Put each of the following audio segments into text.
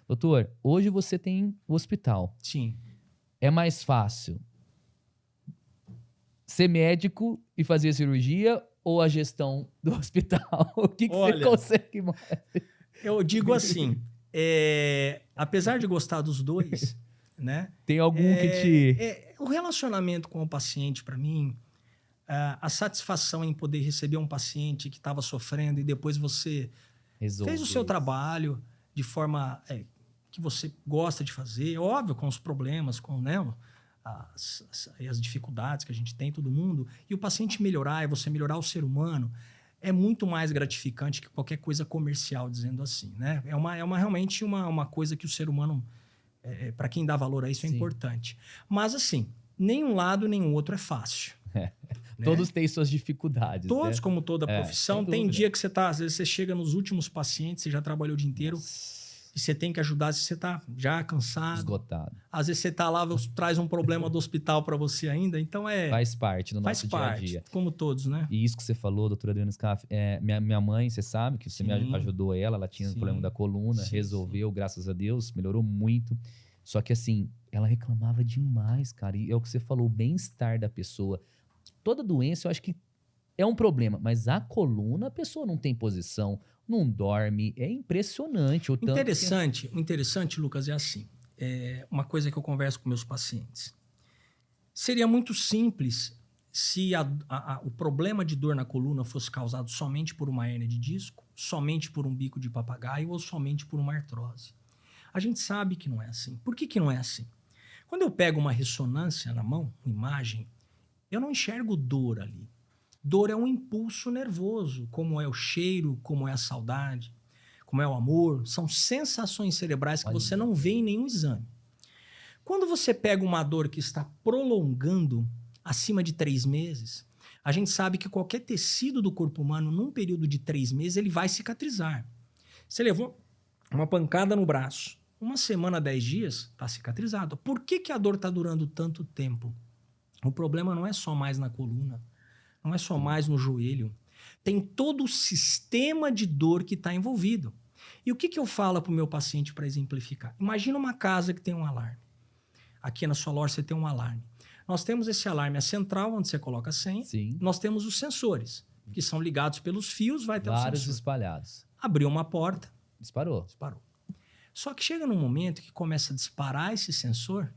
Doutor, hoje você tem o hospital. Sim. É mais fácil ser médico e fazer cirurgia ou a gestão do hospital? O que você Olha, consegue mais? eu digo assim, apesar de gostar dos dois, né? Tem algum que te O relacionamento com o paciente, para mim, a satisfação em poder receber um paciente que estava sofrendo e depois você fez o seu resolve? trabalho de forma que você gosta de fazer, óbvio, com os problemas, com, né, as dificuldades que a gente tem, todo mundo, e o paciente melhorar, e você melhorar o ser humano, é muito mais gratificante que qualquer coisa comercial, dizendo assim, né? Realmente uma coisa que o ser humano, para quem dá valor a isso, é Sim. importante. Mas, assim, nem um lado nem o outro é fácil. Né? Todos têm suas dificuldades, Todos, né? como toda profissão, sem tem dúvida. dia que você tá, às vezes você chega nos últimos pacientes, você já trabalhou o dia inteiro, Nossa, e você tem que ajudar, se você tá já cansado. esgotado. Às vezes você tá lá, traz um problema do hospital para você ainda, então Faz parte do faz nosso parte, dia a dia. como todos, né? E isso que você falou, doutora Adriana Scaff, minha mãe, você sabe que você me Sim. ajudou ela tinha um Sim. problema da coluna, Sim, resolveu, graças a Deus, melhorou muito. Só que assim, ela reclamava demais, cara. E é o que você falou, o bem-estar da pessoa. Toda doença eu acho que é um problema, mas a coluna, a pessoa não tem posição, não dorme, é impressionante o tanto que... O interessante, Lucas, é assim, uma coisa que eu converso com meus pacientes. Seria muito simples se o problema de dor na coluna fosse causado somente por uma hérnia de disco, somente por um bico de papagaio ou somente por uma artrose. A gente sabe que não é assim. Por que não é assim? Quando eu pego uma ressonância na mão, uma imagem, eu não enxergo dor ali. Dor é um impulso nervoso, como é o cheiro, como é a saudade, como é o amor. São sensações cerebrais que você não vê em nenhum exame. Quando você pega uma dor que está prolongando acima de 3 meses, a gente sabe que qualquer tecido do corpo humano, num período de 3 meses, ele vai cicatrizar. Você levou uma pancada no braço, 1 semana, 10 dias, está cicatrizado. Por que a dor está durando tanto tempo? O problema não é só mais na coluna, não é só mais no joelho. Tem todo o sistema de dor que está envolvido. E o que eu falo para o meu paciente para exemplificar? Imagina uma casa que tem um alarme. Aqui na sua loja você tem um alarme. Nós temos esse alarme, a central, onde você coloca a senha. Sim. Nós temos os sensores, que são ligados pelos fios, vai ter Vários o sensor. espalhados. Abriu uma porta. Disparou. Só que chega num momento que começa a disparar esse sensor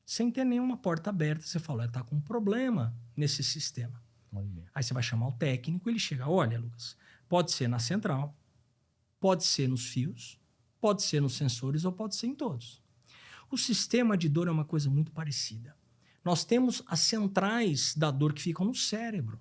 sem ter nenhuma porta aberta. Você fala, está com um problema nesse sistema. Olha. Aí você vai chamar o técnico, ele chega, olha, Lucas, pode ser na central, pode ser nos fios, pode ser nos sensores ou pode ser em todos. O sistema de dor é uma coisa muito parecida. Nós temos as centrais da dor que ficam no cérebro,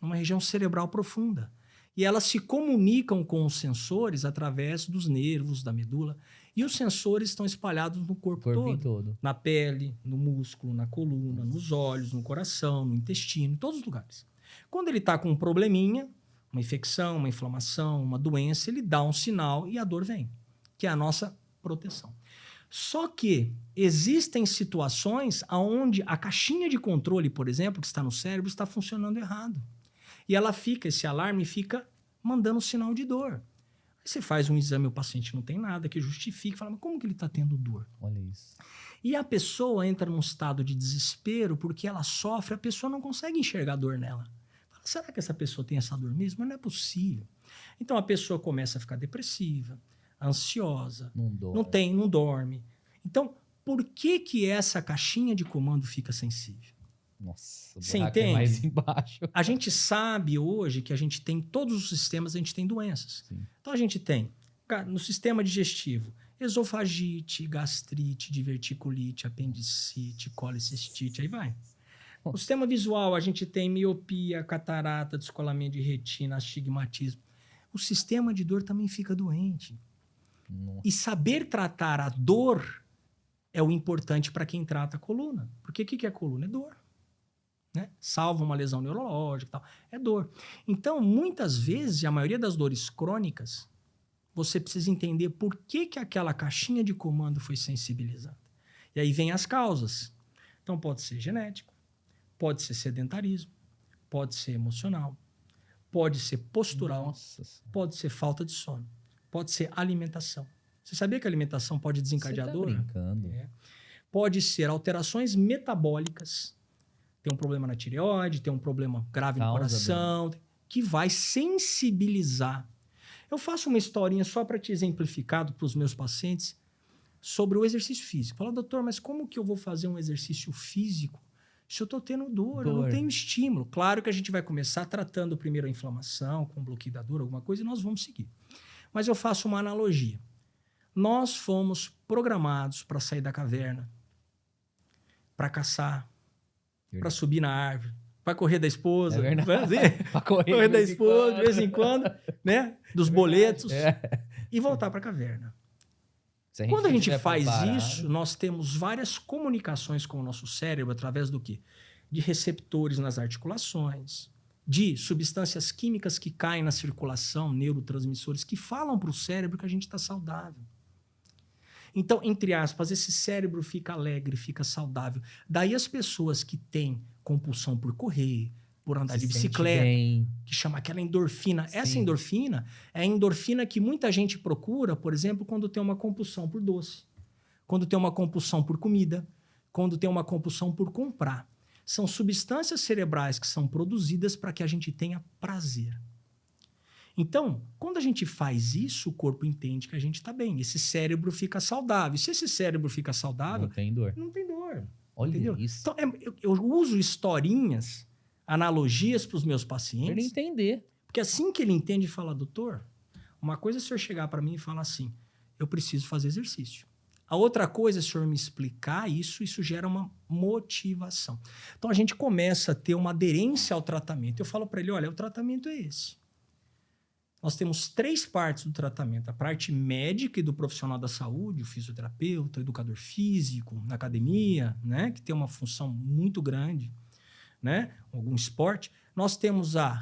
numa região cerebral profunda. E elas se comunicam com os sensores através dos nervos, da medula. E os sensores estão espalhados no corpo todo. Na pele, no músculo, na coluna, nos olhos, no coração, no intestino, em todos os lugares. Quando ele está com um probleminha, uma infecção, uma inflamação, uma doença, ele dá um sinal e a dor vem, que é a nossa proteção. Só que existem situações onde a caixinha de controle, por exemplo, que está no cérebro, está funcionando errado. E ela esse alarme fica mandando sinal de dor. Aí você faz um exame, o paciente não tem nada que justifique, fala, mas como que ele está tendo dor? Olha isso. E a pessoa entra num estado de desespero porque ela sofre, a pessoa não consegue enxergar a dor nela. Fala, será que essa pessoa tem essa dor mesmo? Mas não é possível. Então a pessoa começa a ficar depressiva, ansiosa, não dorme. Então, por que essa caixinha de comando fica sensível? Nossa, você entende? É mais embaixo. A gente sabe hoje que a gente tem todos os sistemas, a gente tem doenças. Sim. Então a gente tem no sistema digestivo esofagite, gastrite, diverticulite, apendicite, colicistite, aí vai. No sistema visual a gente tem miopia, catarata, descolamento de retina, astigmatismo. O sistema de dor também fica doente. Nossa. E saber tratar a dor é o importante para quem trata a coluna. Porque o que é coluna? É dor. Né? Salva uma lesão neurológica e tal. É dor. Então, muitas vezes, a maioria das dores crônicas, você precisa entender por que aquela caixinha de comando foi sensibilizada. E aí vem as causas. Então, pode ser genético, pode ser sedentarismo, pode ser emocional, pode ser postural, pode ser falta de sono, pode ser alimentação. Você sabia que a alimentação pode desencadear Você tá dor? brincando. É. Pode ser alterações metabólicas. Tem um problema na tireoide, tem um problema grave no Causa coração, que vai sensibilizar. Eu faço uma historinha só para te exemplificar para os meus pacientes sobre o exercício físico. Fala, doutor, mas como que eu vou fazer um exercício físico se eu estou tendo dor, eu não tenho estímulo? Claro que a gente vai começar tratando primeiro a inflamação, com bloqueio da dor, alguma coisa, e nós vamos seguir. Mas eu faço uma analogia. Nós fomos programados para sair da caverna, para caçar, para subir na árvore, para correr da esposa, para correr da esposa de vez em quando, né? Dos boletos, e voltar para a caverna. Quando a gente faz isso, nós temos várias comunicações com o nosso cérebro através do quê? De receptores nas articulações, de substâncias químicas que caem na circulação, neurotransmissores, que falam para o cérebro que a gente está saudável. Então, entre aspas, esse cérebro fica alegre, fica saudável. Daí as pessoas que têm compulsão por correr, por andar de bicicleta, que chama aquela endorfina. Sim. Essa endorfina é a endorfina que muita gente procura, por exemplo, quando tem uma compulsão por doce, quando tem uma compulsão por comida, quando tem uma compulsão por comprar. São substâncias cerebrais que são produzidas para que a gente tenha prazer. Então, quando a gente faz isso, o corpo entende que a gente está bem. Esse cérebro fica saudável. Se esse cérebro fica saudável... Não tem dor. Não tem dor. Olha entendeu? Isso. Então, eu uso historinhas, analogias para os meus pacientes. Para ele entender. Porque assim que ele entende e fala, doutor, uma coisa é o senhor chegar para mim e falar assim, eu preciso fazer exercício. A outra coisa é o senhor me explicar isso gera uma motivação. Então, a gente começa a ter uma aderência ao tratamento. Eu falo para ele, olha, o tratamento é esse. Nós temos 3 partes do tratamento. A parte médica e do profissional da saúde, o fisioterapeuta, o educador físico, na academia, né, que tem uma função muito grande, né, algum esporte. Nós temos a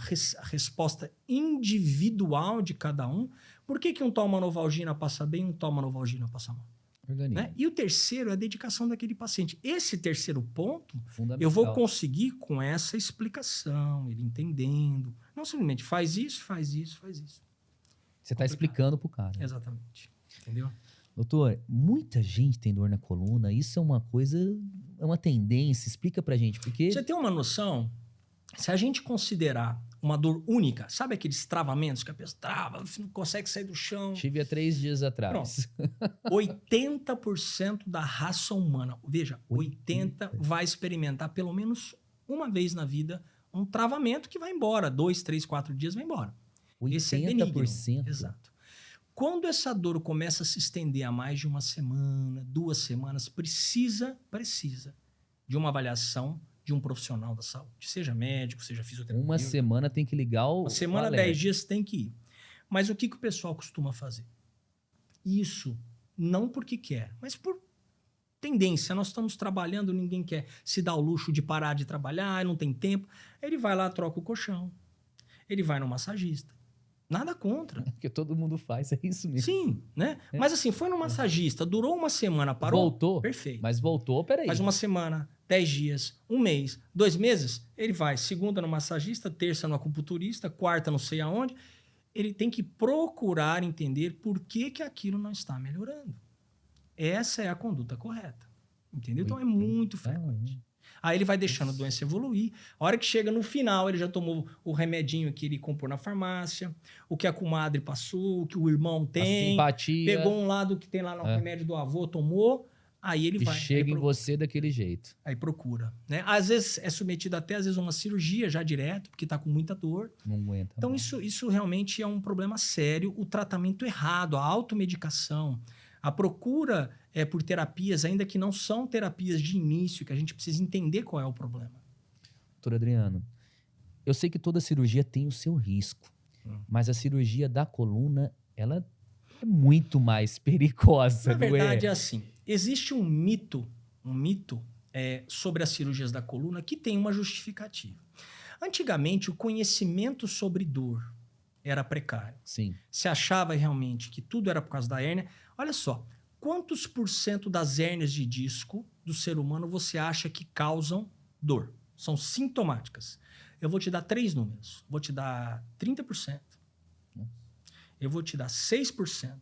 resposta individual de cada um. Por que um toma Novalgina passa bem e um toma Novalgina passa mal? Né? E o terceiro é a dedicação daquele paciente. Esse terceiro ponto, eu vou conseguir com essa explicação, ele entendendo. Não simplesmente faz isso, faz isso, faz isso. Você está explicando pro cara. Exatamente. Entendeu? Doutor, muita gente tem dor na coluna. Isso é uma coisa, é uma tendência. Explica pra gente, porque... Você tem uma noção, se a gente considerar uma dor única, sabe aqueles travamentos que a pessoa trava, não consegue sair do chão? Tive há 3 dias atrás. Pronto. 80% da raça humana, veja, 80% vai experimentar pelo menos uma vez na vida um travamento que vai embora. 2, 3, 4 dias vai embora. 80%? Esse é benigno. Exato. Quando essa dor começa a se estender a mais de uma semana, 2 semanas, precisa de uma avaliação de um profissional da saúde. Seja médico, seja fisioterapeuta. Uma semana tem que ligar o... Uma semana, 10 dias tem que ir. Mas o que o pessoal costuma fazer? Isso não porque quer, mas por tendência. Nós estamos trabalhando, ninguém quer se dar o luxo de parar de trabalhar, não tem tempo. Ele vai lá, troca o colchão. Ele vai no massagista. Nada contra. Porque todo mundo faz, é isso mesmo. Sim, né? É. Mas assim, foi no massagista, durou uma semana, parou. Voltou. Perfeito. Mas voltou, peraí. Faz uma semana, 10 dias, 1 mês, 2 meses, ele vai segunda no massagista, terça no acupunturista, quarta não sei aonde. Ele tem que procurar entender por que aquilo não está melhorando. Essa é a conduta correta. Entendeu? Então é muito frequente. Aí ele vai deixando a doença evoluir. A hora que chega no final, ele já tomou o remedinho que ele comprou na farmácia, o que a comadre passou, o que o irmão tem. A simpatia. Pegou um lado que tem lá no remédio do avô, tomou. Aí ele vai. E chega em você daquele jeito. Aí procura. Né? Às vezes é submetido até às vezes a uma cirurgia já direto, porque está com muita dor. Não aguenta. Então isso realmente é um problema sério. O tratamento errado, a automedicação, a procura por terapias, ainda que não são terapias de início, que a gente precisa entender qual é o problema. Doutor Adriano, eu sei que toda cirurgia tem o seu risco, mas a cirurgia da coluna, ela é muito mais perigosa. Na verdade, é assim, existe um mito sobre as cirurgias da coluna que tem uma justificativa. Antigamente, o conhecimento sobre dor era precário. Sim. Se achava realmente que tudo era por causa da hérnia. Olha só, quantos % das hérnias de disco do ser humano você acha que causam dor? São sintomáticas. Eu vou te dar 3 números. Vou te dar 30%. Eu vou te dar 6%.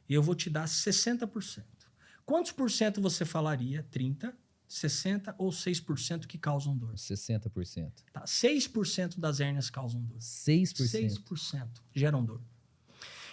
eu vou te dar 60%. Quantos por cento você falaria? 30%, 60% ou 6% que causam dor? 60%. Tá, 6% das hérnias causam dor. 6%. 6% geram dor.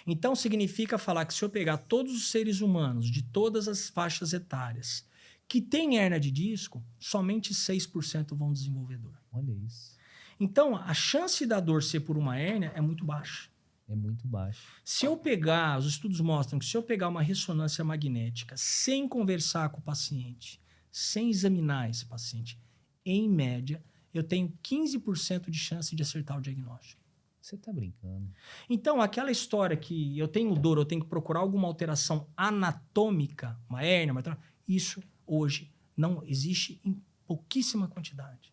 Então, significa falar que se eu pegar todos os seres humanos de todas as faixas etárias que têm hérnia de disco, somente 6% vão desenvolver dor. Olha isso. Então, a chance da dor ser por uma hérnia é muito baixa. É muito baixo. Se eu pegar, os estudos mostram que se eu pegar uma ressonância magnética sem conversar com o paciente, sem examinar esse paciente, em média, eu tenho 15% de chance de acertar o diagnóstico. Você tá brincando. Então, aquela história que eu tenho dor, eu tenho que procurar alguma alteração anatômica, uma hérnia, isso hoje não existe em pouquíssima quantidade.